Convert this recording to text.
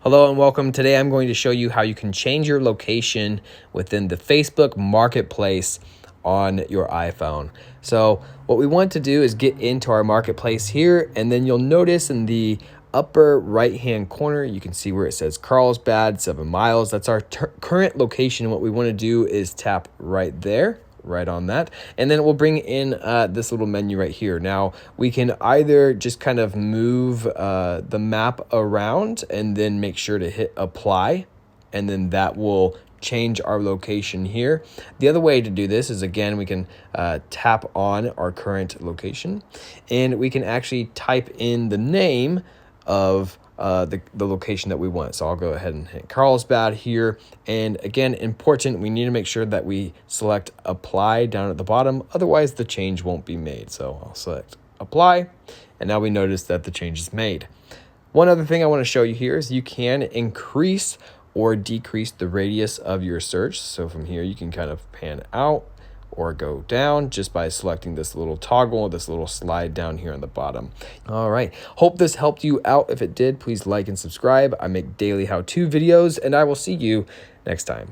Hello and welcome. Today I'm going to show you how you can change your location within the Facebook Marketplace on your iPhone. So what we want to do is get into our marketplace here, and then you'll notice in the upper right hand corner you can see where it says Carlsbad 7 miles. That's our current location. What we want to do is tap right there, right on that, and then we'll bring in this little menu right here. Now we can either just kind of move the map around and then make sure to hit apply, and then that will change our location here. The other way to do this is, again, we can tap on our current location, and we can actually type in the name of the location that we want. So I'll go ahead and hit Carlsbad here. And again, important, we need to make sure that we select apply down at the bottom. Otherwise, the change won't be made. So I'll select apply. And now we notice that the change is made. One other thing I want to show you here is you can increase or decrease the radius of your search. So from here, you can kind of pan out or go down just by selecting this little toggle, this little slide down here on the bottom. All right, hope this helped you out. If it did, please like and subscribe. I make daily how-to videos, and I will see you next time.